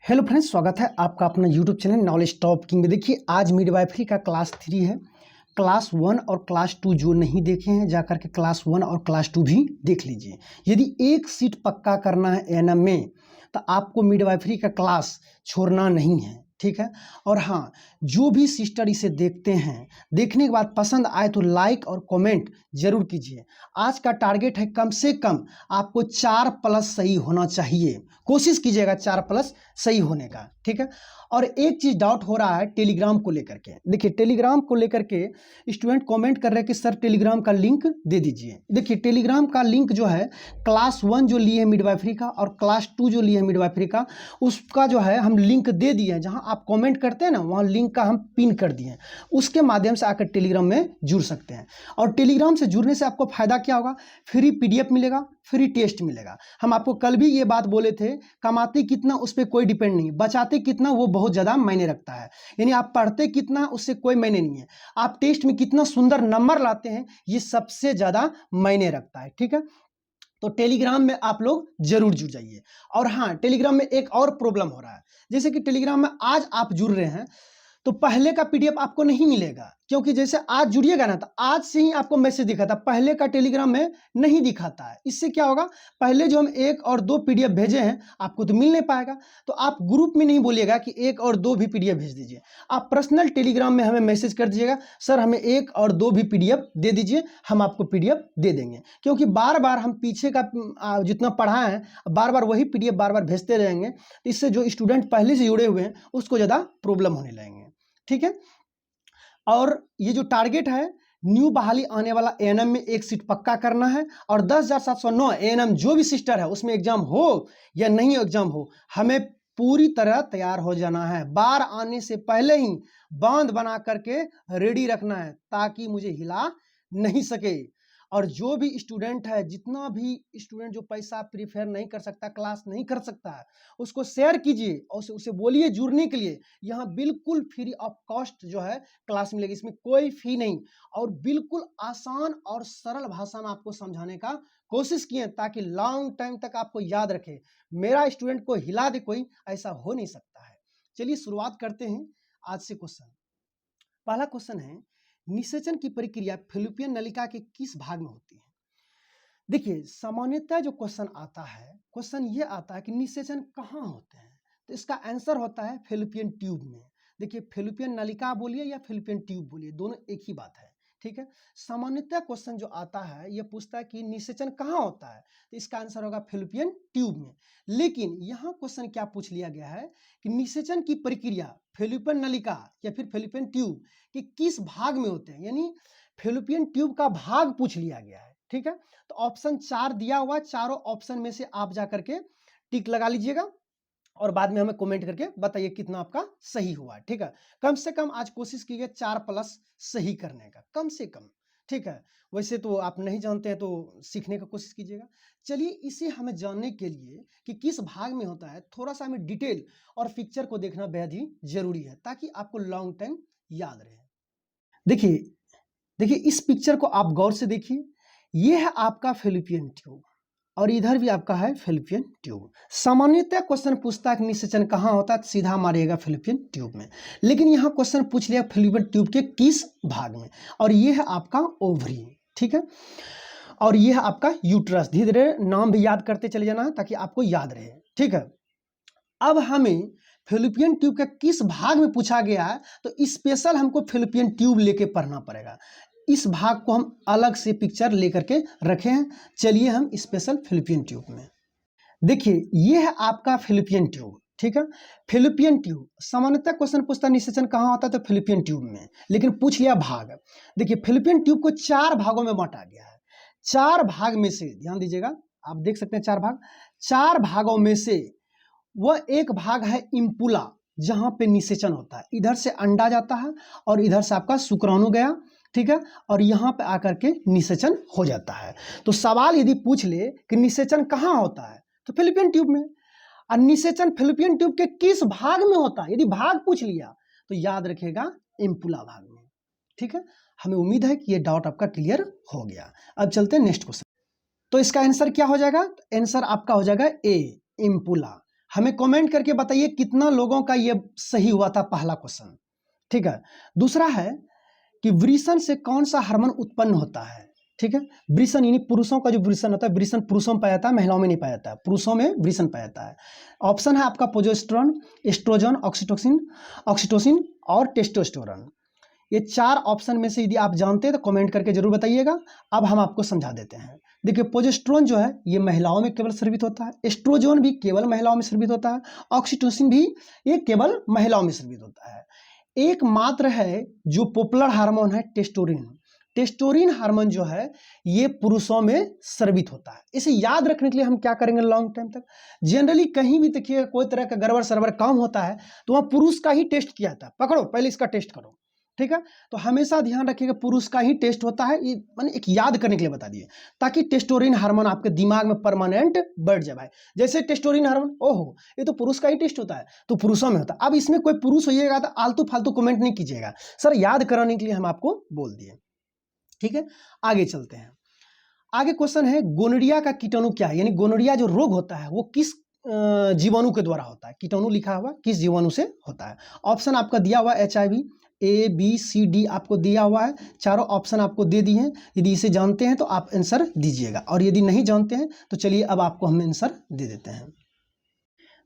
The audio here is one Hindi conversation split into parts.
हेलो फ्रेंड्स, स्वागत है आपका अपना YouTube channel knowledge top king में। देखिए, आज मिडवाइफरी का क्लास 3 है। क्लास 1 और क्लास 2 जो नहीं देखे हैं जाकर के क्लास 1 और क्लास 2 भी देख लीजिए। यदि एक सीट पक्का करना है एएनएम में तो आपको मिडवाइफरी का क्लास छोड़ना नहीं है, ठीक है। और हाँ, जो भी सिस्टर इसे देखते हैं, देखने के बाद पसंद आए तो लाइक और कमेंट जरूर कीजिए। आज का टारगेट है कम से कम आपको 4+ सही होना चाहिए। कोशिश कीजिएगा 4+ सही होने का, ठीक है। और एक चीज़ डाउट हो रहा है टेलीग्राम को लेकर के। देखिए, टेलीग्राम को लेकर के स्टूडेंट कमेंट कर रहे हैं कि सर टेलीग्राम का लिंक दे दीजिए। देखिए, टेलीग्राम का लिंक जो है क्लास 1 जो लिए है मिडवाइफरी का और क्लास 2 जो लिए है मिडवाइफरी का, उसका जो है हम लिंक दे दिए हैं। जहां आप कमेंट करते हैं ना, वहां लिंक का हम पिन कर दिए हैं। उसके माध्यम से आकर टेलीग्राम में जुड़ सकते हैं। और टेलीग्राम से जुड़ने से आपको फायदा क्या होगा? फ्री पीडीएफ मिलेगा, फ्री टेस्ट मिलेगा। हम आपको कल भी ये बात बोले थे, कमाते कितना उस पर कोई डिपेंड नहीं, बचाते कितना वो बहुत ज़्यादा मायने रखता है। यानी आप पढ़ते कितना उससे कोई मायने नहीं है, आप टेस्ट में कितना सुंदर नंबर लाते हैं ये सबसे ज़्यादा मायने रखता है, ठीक है। तो टेलीग्राम में आप लोग जरूर जुड़ जाइए। और हाँ, टेलीग्राम में एक और प्रॉब्लम हो रहा है। जैसे कि टेलीग्राम में आज आप जुड़ रहे हैं तो पहले का पीडीएफ आपको नहीं मिलेगा, क्योंकि जैसे आज जुड़िएगा ना तो आज से ही आपको मैसेज दिखाता, पहले का टेलीग्राम में नहीं दिखाता है। इससे क्या होगा, पहले जो हम 1 और 2 पीडीएफ भेजे हैं आपको तो मिल नहीं पाएगा। तो आप ग्रुप में नहीं बोलिएगा कि 1 और 2 भी पीडीएफ भेज दीजिए, आप पर्सनल टेलीग्राम में हमें मैसेज कर दीजिएगा, सर हमें 1 और 2 भी पीडीएफ दे दीजिए, हम आपको पीडीएफ दे देंगे। क्योंकि बार बार हम पीछे का जितना पढ़ा है बार बार वही पीडीएफ बार बार भेजते रहेंगे, तो इससे जो स्टूडेंट पहले से जुड़े हुए हैं उसको ज़्यादा प्रॉब्लम होने लगेंगे, ठीक है। और ये जो टारगेट है, न्यू बहाली आने वाला एएनएम में एक सीट पक्का करना है। और 10,709 एएनएम जो भी सिस्टर है उसमें एग्जाम हो या नहीं एग्जाम हो, हमें पूरी तरह तैयार हो जाना है। बार आने से पहले ही बांध बना करके रेडी रखना है ताकि मुझे हिला नहीं सके। और जो भी स्टूडेंट है, जितना भी स्टूडेंट जो पैसा प्रीफेयर नहीं कर सकता, क्लास नहीं कर सकता है, उसको शेयर कीजिए और उसे बोलिए जुड़ने के लिए। यहाँ बिल्कुल फ्री ऑफ कॉस्ट जो है क्लास मिलेगी, इसमें कोई फी नहीं। और बिल्कुल आसान और सरल भाषा में आपको समझाने का कोशिश किए ताकि लॉन्ग टाइम तक आपको याद रखे। मेरा स्टूडेंट को हिला दे कोई, ऐसा हो नहीं सकता है। चलिए शुरुआत करते हैं आज से क्वेश्चन। पहला क्वेश्चन है, निषेचन की प्रक्रिया फैलोपियन नलिका के किस भाग में होती है? देखिए, सामान्यतः जो क्वेश्चन आता है, क्वेश्चन ये आता है कि निषेचन कहाँ होते हैं, तो इसका आंसर होता है फैलोपियन ट्यूब में। देखिए, फैलोपियन नलिका बोलिए या फैलोपियन ट्यूब बोलिए, दोनों एक ही बात है, ठीक है। सामान्यतः क्वेश्चन जो आता है ये पूछता है कि निषेचन कहाँ होता है, तो इसका आंसर होगा फैलोपियन ट्यूब में। लेकिन यहाँ क्वेश्चन क्या पूछ लिया गया है कि निषेचन की प्रक्रिया फैलोपियन नलिका या फिर फैलोपियन ट्यूब के किस भाग में होते हैं, यानी फैलोपियन ट्यूब का भाग पूछ लिया गया है, ठीक है। तो ऑप्शन 4 दिया हुआ, चारों ऑप्शन में से आप जाकर के टिक लगा लीजिएगा और बाद में हमें कमेंट करके बताइए कितना आपका सही हुआ, ठीक है। कम से कम आज कोशिश कीजिए 4+ सही करने का, कम से कम, ठीक है। वैसे तो आप नहीं जानते हैं तो सीखने का कोशिश कीजिएगा। चलिए, इसे हमें जानने के लिए कि किस भाग में होता है, थोड़ा सा हमें डिटेल और पिक्चर को देखना बेहद ही जरूरी है ताकि आपको लॉन्ग टाइम याद रहे। देखिए देखिए इस पिक्चर को आप गौर से देखिए, ये है आपका फैलोपियन ट्यूब और इधर भी आपका है फैलोपियन ट्यूब। सामान्यतः क्वेश्चन पूछता है कि निषेचन कहाँ होता है, सीधा मारिएगा फैलोपियन ट्यूब में। लेकिन यहाँ क्वेश्चन पूछ लिया फैलोपियन ट्यूब के किस भाग में, और ये है आपका ओवरी, ठीक है। और ये है आपका यूट्रस। धीरे धीरे नाम भी याद करते चले जाना ताकि आपको याद रहे, ठीक है। अब हमें फैलोपियन ट्यूब के किस भाग में पूछा गया है तो स्पेशल हमको फैलोपियन ट्यूब लेके पढ़ना पड़ेगा। इस भाग को हम अलग से पिक्चर लेकर के रखे हैं। चलिए हम स्पेशल फैलोपियन ट्यूब में देखिए, ये है आपका फैलोपियन ट्यूब, ठीक है। फैलोपियन ट्यूब सामान्यतः क्वेश्चन पूछता है निषेचन कहाँ होता है तो फैलोपियन ट्यूब में, लेकिन पूछ लिया भाग। देखिए, फैलोपियन ट्यूब को 4 भागों में बांटा गया है। 4 भाग में से ध्यान दीजिएगा, आप देख सकते हैं 4 भाग। 4 भागों में से वह एक भाग है इम्पुला, जहां पे निषेचन होता है। इधर से अंडा जाता है और इधर से आपका शुक्राणु गया, ठीक है, और यहाँ पे आकर के निषेचन हो जाता है। तो सवाल यदि पूछ ले कि निषेचन कहाँ होता है तो फैलोपियन ट्यूब में। और निषेचन फैलोपियन ट्यूब के किस भाग में होता है, यदि भाग पूछ लिया तो याद रखेगा इम्पुला भाग में, ठीक है। हमें उम्मीद है कि ये डाउट आपका क्लियर हो गया। अब चलते हैं नेक्स्ट क्वेश्चन। तो इसका आंसर क्या हो जाएगा, आंसर आपका हो जाएगा ए, इम्पुला। हमें कमेंट करके बताइए कितना लोगों का ये सही हुआ था पहला क्वेश्चन। ठीक है, दूसरा है कि वृषण से कौन सा हार्मोन उत्पन्न होता है। ठीक है, वृषण यानी पुरुषों का जो वृषण होता है, वृषण पुरुषों में पाया जाता है, महिलाओं में नहीं पाया जाता है, पुरुषों में वृषण पाया जाता है। ऑप्शन है आपका प्रोजेस्टेरोन, एस्ट्रोजन, ऑक्सीटोसिन और टेस्टोस्टेरोन। ये 4 ऑप्शन में से यदि आप जानते हैं तो कमेंट करके जरूर बताइएगा। अब हम आपको समझा देते हैं। देखिए, प्रोजेस्टेरोन जो है ये महिलाओं में केवल स्रावित होता है, एस्ट्रोजन भी केवल महिलाओं में स्रावित होता है, ऑक्सीटोसिन भी ये केवल महिलाओं में स्रावित होता है। एकमात्र है जो पॉपुलर हार्मोन है टेस्टोस्टेरोन। टेस्टोस्टेरोन हार्मोन जो है ये पुरुषों में स्रावित होता है। इसे याद रखने के लिए हम क्या करेंगे लॉन्ग टाइम तक, जनरली कहीं भी देखिए कोई तरह का गड़बड़ सरबर काम होता है तो वहाँ पुरुष का ही टेस्ट किया जाता है। पकड़ो पहले इसका टेस्ट करो। ठीक है, तो हमेशा ध्यान रखिएगा पुरुष का ही टेस्ट होता है। ये मैंने एक याद करने के लिए बता दिए ताकि टेस्टोस्टेरोन हार्मोन आपके दिमाग में परमानेंट बैठ जाए। भाई जैसे टेस्टोस्टेरोन हार्मोन, ओहो ये तो पुरुष का ही टेस्ट होता है, तो पुरुषों में होता है। अब इसमें कोई पुरुष होइएगा तो आलतू फालतू कमेंट नहीं कीजिएगा सर, याद कराने के लिए हम आपको बोल दिए। ठीक है, आगे चलते हैं। आगे क्वेश्चन है गोनोरिया का कीटाणु क्या है, यानी गोनोरिया जो रोग होता है वो किस जीवाणु के द्वारा होता है। कीटाणु लिखा हुआ किस जीवाणु से होता है। ऑप्शन आपका दिया हुआ HIV, ABCD आपको दिया हुआ है, चारों ऑप्शन आपको दे दिए हैं। यदि इसे जानते हैं तो आप आंसर दीजिएगा, और यदि नहीं जानते हैं तो चलिए अब आपको हम आंसर दे देते हैं।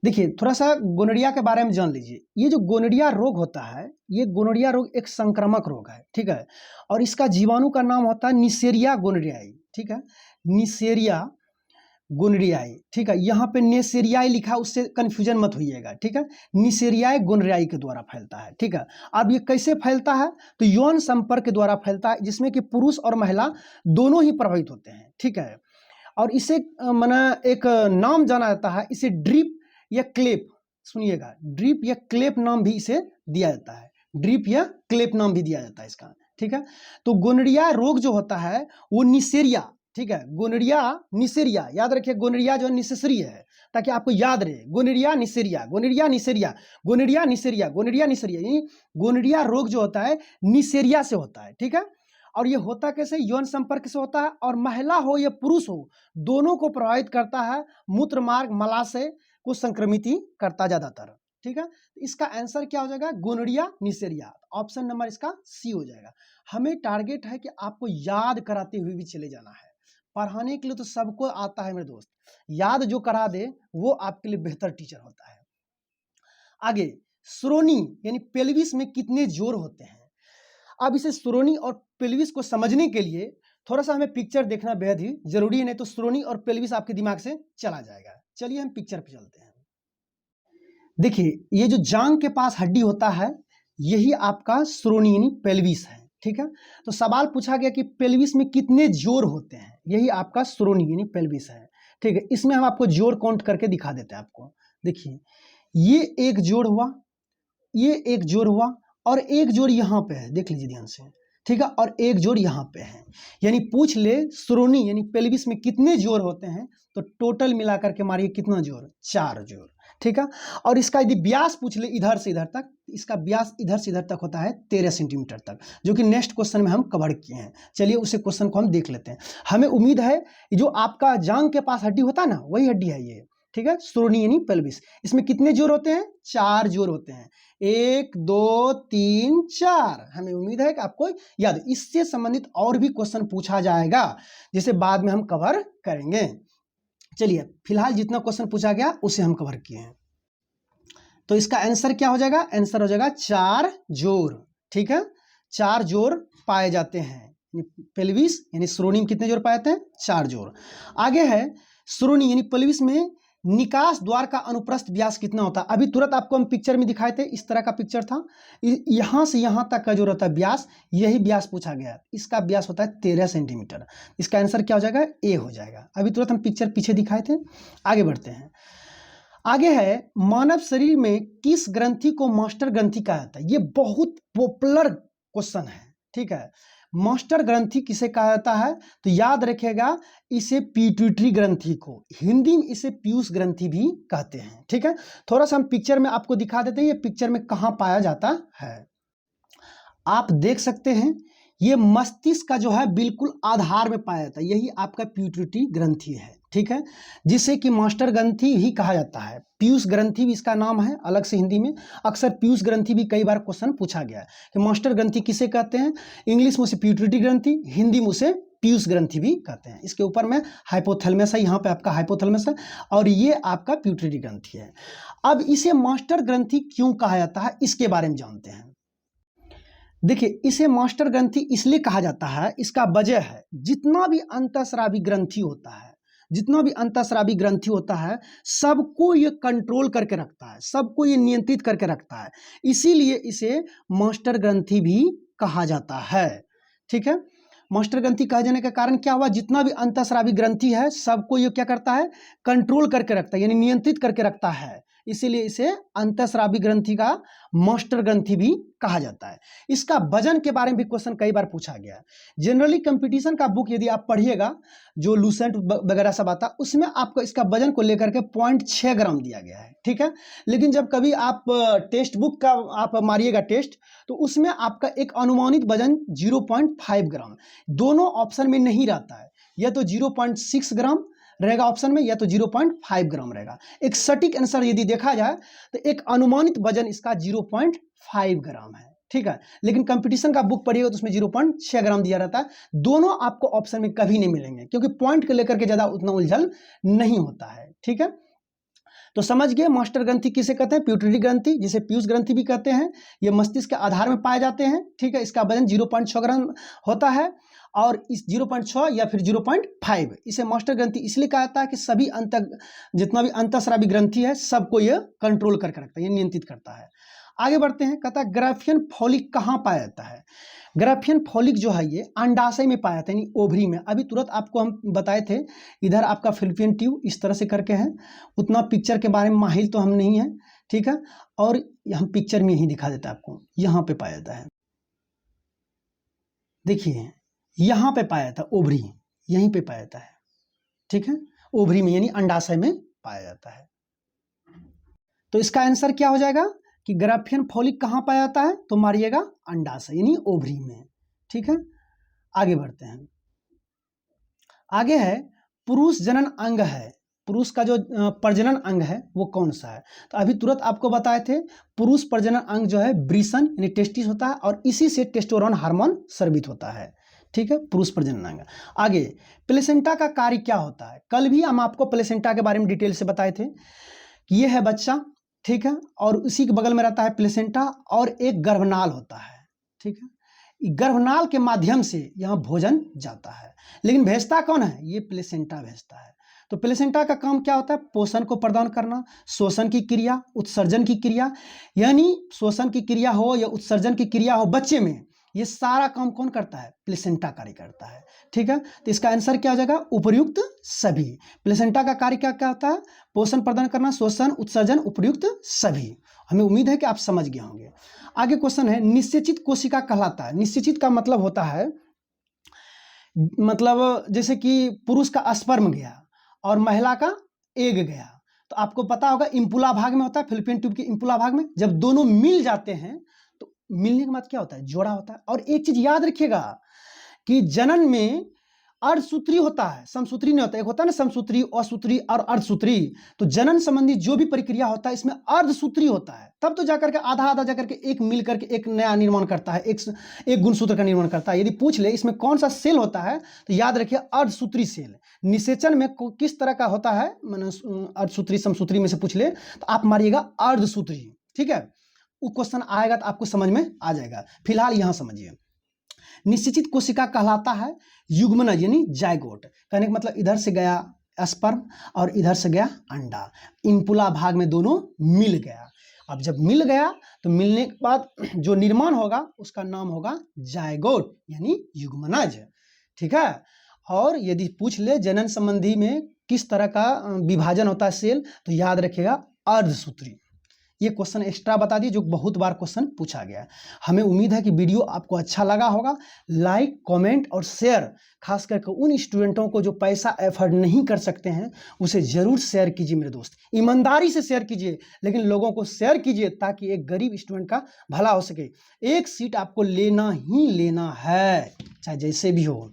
देखिए थोड़ा सा गोनोरिया के बारे में जान लीजिए। ये जो गोनोरिया रोग होता है, ये गोनोरिया रोग एक संक्रामक रोग है। ठीक है, और इसका जीवाणु का नाम होता है निसेरिया गोनोरियाई। ठीक है, निसेरिया गोनोरियाई। ठीक है, यहाँ पे नेसेरियाई लिखा, उससे कंफ्यूजन मत होइएगा। ठीक है, निसेरियाई गोनोरियाई के द्वारा फैलता है। ठीक है, अब ये कैसे फैलता है तो यौन संपर्क के द्वारा फैलता है, जिसमें कि पुरुष और महिला दोनों ही प्रभावित होते हैं। ठीक है, और इसे माना एक नाम जाना जाता है, इसे ड्रिप या क्लेप, सुनिएगा ड्रिप या क्लेप नाम भी इसे दिया जाता है, ड्रिप या क्लेप नाम भी दिया जाता है इसका। ठीक है, तो गोनोरिया रोग जो होता है वो निसेरिया, ठीक है, गोनोरिया निसेरिया, याद रखिए गोनोरिया जो निसेसरी है ताकि आपको याद रहे, gonorrhoea Neisseria, gonorrhoea Neisseria, gonorrhoea Neisseria, gonorrhoea Neisseria, यानी गोनोरिया रोग जो होता है निसेरिया से होता है। ठीक है, और ये होता कैसे, यौन संपर्क से होता है, और महिला हो या पुरुष हो दोनों को प्रभावित करता है, मूत्र मार्ग मलाशय को संक्रमित करता ज्यादातर। ठीक है, तो इसका आंसर क्या हो जाएगा, गोनोरिया निसेरिया। ऑप्शन नंबर इसका सी हो जाएगा। हमें टारगेट है कि आपको याद कराते हुए भी चले जाना है। पढ़ाने के लिए तो सबको आता है मेरे दोस्त, याद जो करा दे वो आपके लिए बेहतर टीचर होता है। आगे, श्रोणी यानी पेल्विस में कितने जोड़ होते हैं। अब इसे श्रोणी और पेल्विस को समझने के लिए थोड़ा सा हमें पिक्चर देखना बेहद ही जरूरी है, नहीं तो श्रोणी और पेल्विस आपके दिमाग से चला जाएगा। चलिए हम पिक्चर पे चलते हैं। देखिए ये जो जांग के पास हड्डी होता है यही आपका श्रोणी यानी पेल्विस है। ठीक है, तो सवाल पूछा गया कि पेल्विस में कितने जोड़ होते हैं, यही आपका श्रोणी यानी पेल्विस है। ठीक है, इसमें हम आपको जोड़ काउंट करके दिखा देते हैं आपको। देखिए ये एक जोड़ हुआ, ये एक जोड़ हुआ, और एक जोड़ यहाँ पे है, देख लीजिए ध्यान से। ठीक है, और एक जोड़ यहाँ पे है, यानी पूछ ले श्रोणी यानी पेल्विस में कितने जोड़ होते हैं, तो टोटल मिलाकर के मारिए कितना जोड़, 4 जोड़। ठीक है, और इसका यदि व्यास पूछ ले इधर से इधर तक, इसका व्यास इधर से इधर तक होता है 13 सेंटीमीटर तक, जो कि नेक्स्ट क्वेश्चन में हम कवर किए हैं। चलिए उसे क्वेश्चन को हम देख लेते हैं। हमें उम्मीद है जो आपका जांग के पास हड्डी होता है ना, वही हड्डी है ये। ठीक है, श्रोणी यानी पेल्विस, इसमें कितने जोड़ होते हैं, 4 जोड़ होते हैं, 1 2 3 4। हमें उम्मीद है कि आपको याद, इससे संबंधित और भी क्वेश्चन पूछा जाएगा जिसे बाद में हम कवर करेंगे। चलिए फिलहाल जितना क्वेश्चन पूछा गया उसे हम कवर किए हैं, तो इसका आंसर क्या हो जाएगा, आंसर हो जाएगा 4 जोड़। ठीक है, 4 जोड़ पाए जाते हैं पेल्विस यानी श्रोणी में कितने जोड़ पाए जाते हैं, 4 जोड़। आगे है श्रोणी यानी पेल्विस में निकास द्वार का अनुप्रस्थ व्यास कितना होता है। अभी तुरंत आपको हम पिक्चर में दिखाए थे, इस तरह का पिक्चर था, यहाँ से यहाँ तक का जो रहता है व्यास, यही व्यास पूछा गया। इसका व्यास होता है 13 सेंटीमीटर। इसका आंसर क्या हो जाएगा, ए हो जाएगा। अभी तुरंत हम पिक्चर पीछे दिखाए थे। आगे बढ़ते हैं। आगे है मानव शरीर में किस ग्रंथि को मास्टर ग्रंथि कहा जाता है। ये बहुत पॉपुलर क्वेश्चन है। ठीक है, मास्टर ग्रंथि किसे कहा जाता है, तो याद रखिएगा इसे पिट्यूटरी ग्रंथि को, हिंदी में इसे पीयूष ग्रंथि भी कहते हैं। ठीक है, थोड़ा सा हम पिक्चर में आपको दिखा देते हैं ये पिक्चर में कहाँ पाया जाता है। आप देख सकते हैं ये मस्तिष्क का जो है बिल्कुल आधार में पाया जाता है, यही आपका पिट्यूटरी ग्रंथि है। ठीक है, जिसे कि मास्टर ग्रंथि ही कहा जाता है। पीयूष ग्रंथि भी इसका नाम है अलग से हिंदी में। अक्सर पीयूष ग्रंथि भी कई बार क्वेश्चन पूछा गया है कि मास्टर ग्रंथि किसे कहते हैं। इंग्लिश में उसे पिट्यूटरी ग्रंथि, हिंदी में उसे पीयूष ग्रंथि भी कहते हैं। इसके ऊपर में हाइपोथैलेमस है, यहाँ पे आपका हाइपोथैलेमस है और ये आपका पिट्यूटरी ग्रंथि है। अब इसे मास्टर ग्रंथि क्यों कहा जाता है इसके बारे में जानते हैं। देखिए, इसे मास्टर ग्रंथि इसलिए कहा जाता है, इसका वजह है जितना भी अंतःस्रावी ग्रंथि होता है, जितना भी अंतःस्रावी ग्रंथि होता है सबको ये कंट्रोल करके रखता है, सबको ये नियंत्रित करके रखता है, इसीलिए इसे मास्टर ग्रंथि भी कहा जाता है। ठीक है, मास्टर ग्रंथि कहे जाने का कारण क्या हुआ, जितना भी अंतःस्रावी ग्रंथि है सबको ये क्या करता है, कंट्रोल करके रखता है, यानी नियंत्रित करके रखता है, इसीलिए इसे अंतःस्रावी ग्रंथि का मास्टर ग्रंथि भी कहा जाता है। इसका वजन के बारे में भी क्वेश्चन कई बार पूछा गया है। जनरली कंपटीशन का बुक यदि आप पढ़िएगा, जो लूसेंट वगैरह सब आता, उसमें आपको इसका वजन को लेकर के 0.6 ग्राम दिया गया है। ठीक है, लेकिन जब कभी आप टेक्स्ट बुक का आप मारिएगा टेस्ट, तो उसमें आपका एक अनुमानित वजन 0.5 ग्राम, दोनों ऑप्शन में नहीं रहता है, या तो 0.6 ग्राम रहेगा ऑप्शन में, या तो 0.5 ग्राम रहेगा। एक सटीक आंसर यदि देखा जाए तो एक अनुमानित वजन इसका 0.5 ग्राम है। ठीक है, लेकिन कंपटीशन का बुक पढ़िएगा तो उसमें 0.6 ग्राम दिया रहता है। दोनों आपको ऑप्शन में कभी नहीं मिलेंगे, क्योंकि पॉइंट को लेकर के ज्यादा उतना उलझन नहीं होता है। ठीक है, तो समझ गए मास्टर ग्रंथि किसे कहते हैं, पिट्यूटरी ग्रंथि, जिसे पीयूष ग्रंथि भी कहते हैं। ये मस्तिष्क के आधार में पाए जाते हैं। ठीक है, इसका वजन 0.6 ग्राम होता है, और इस 0.6 या फिर 0.5 इसे मास्टर ग्रंथि इसलिए कहा जाता है कि सभी जितना भी अंतःस्रावी ग्रंथि है सबको यह कंट्रोल करके रखता है, ये नियंत्रित करता है। आगे बढ़ते हैं, कहता है ग्राफियन फॉलिक कहाँ पाया जाता है। ग्राफियन फॉलिक जो है ये अंडाशय में पाया जाता है, यानी ओवरी में। अभी तुरंत आपको हम बताए थे, इधर आपका फिलिपियन ट्यूब इस तरह से करके है, उतना पिक्चर के बारे में माहिर तो हम नहीं है। ठीक है, और हम पिक्चर में ही दिखा देता है आपको, यहाँ पे पाया जाता है, देखिए यहाँ पे पाया जाता है, ओवरी यहीं पे पाया जाता है। ठीक है, ओवरी में यानी अंडाशय में पाया जाता है। तो इसका आंसर क्या हो जाएगा कि ग्राफियन फॉलिक कहाँ पाया जाता है, तो मारिएगा अंडाशय यानी ओवरी में। ठीक है, आगे बढ़ते हैं। आगे है पुरुष जनन अंग है, पुरुष का जो प्रजनन अंग है वो कौन सा है। तो अभी तुरंत आपको बताए थे, पुरुष प्रजनन अंग जो है ब्रिसन यानी टेस्टिस होता है, और इसी से टेस्टोस्टेरोन हार्मोन स्रावित होता है। ठीक है, पुरुष प्रजनन अंग। आगे प्लेसेंटा का कार्य क्या होता है, कल भी हम आपको प्लेसेंटा के बारे में डिटेल से बताए थे कि ये है बच्चा। ठीक है, और उसी के बगल में रहता है प्लेसेंटा, और एक गर्भनाल होता है। ठीक है, गर्भनाल के माध्यम से यहाँ भोजन जाता है, लेकिन भेजता कौन है, ये प्लेसेंटा भेजता है। तो प्लेसेंटा का काम क्या होता है, पोषण को प्रदान करना, शोषण की क्रिया, उत्सर्जन की क्रिया, यानी शोषण की क्रिया हो या उत्सर्जन की क्रिया हो बच्चे में, ये सारा काम कौन करता है, प्लेसेंटा कार्य करता है। ठीक है, तो इसका आंसर क्या हो जाएगा, उपर्युक्त सभी। प्लेसेंटा का कार्य क्या क्या होता है, पोषण प्रदान करना, शोषण, उत्सर्जन, उपर्युक्त सभी। हमें उम्मीद है कि आप समझ गए होंगे। आगे क्वेश्चन है, निश्चेचित कोशिका कहलाता है। निश्चेचित का मतलब होता है, मतलब जैसे कि पुरुष का स्पर्म गया और महिला का एग गया, तो आपको पता होगा इम्पुला भाग में होता है, फिलिपियन ट्यूब के इम्पुला भाग में जब दोनों मिल जाते हैं तो मिलने के बाद क्या होता है, जोड़ा होता है। और एक चीज याद रखिएगा कि जनन में अर्धसूत्री होता है, समसूत्री नहीं होता। एक होता है ना समसूत्री, असूत्री और अर्धसूत्री। तो जनन संबंधी जो भी प्रक्रिया होता है इसमें अर्धसूत्री होता है, तब तो जाकर के आधा आधा जाकर के एक मिल करके एक नया निर्माण करता है, एक गुणसूत्र का निर्माण करता है। यदि पूछ ले इसमें कौन सा सेल होता है, तो याद रखिए अर्धसूत्री सेल। निषेचन में किस तरह का होता है, अर्धसूत्री समसूत्री में से पूछ ले तो आप मारिएगा अर्धसूत्री। ठीक है, वो क्वेश्चन आएगा तो आपको समझ में आ जाएगा। फिलहाल यहां समझिए, निश्चित कोशिका कहलाता है युग्मनज यानी जायगोट। कहने का मतलब इधर से गया स्पर्म और इधर से गया अंडा, इम्पुला भाग में दोनों मिल गया। अब जब मिल गया तो मिलने के बाद जो निर्माण होगा उसका नाम होगा जायगोट यानी युग्मनज। ठीक है, और यदि पूछ ले जनन संबंधी में किस तरह का विभाजन होता है सेल, तो याद रखिएगा अर्धसूत्री। ये क्वेश्चन एक्स्ट्रा बता दिए जो बहुत बार क्वेश्चन पूछा गया है। हमें उम्मीद है कि वीडियो आपको अच्छा लगा होगा। लाइक, कमेंट और शेयर, खास करके उन स्टूडेंटों को जो पैसा एफर्ट नहीं कर सकते हैं उसे जरूर शेयर कीजिए मेरे दोस्त। ईमानदारी से शेयर कीजिए, लेकिन लोगों को शेयर कीजिए ताकि एक गरीब स्टूडेंट का भला हो सके। एक सीट आपको लेना ही लेना है, चाहे जैसे भी हो।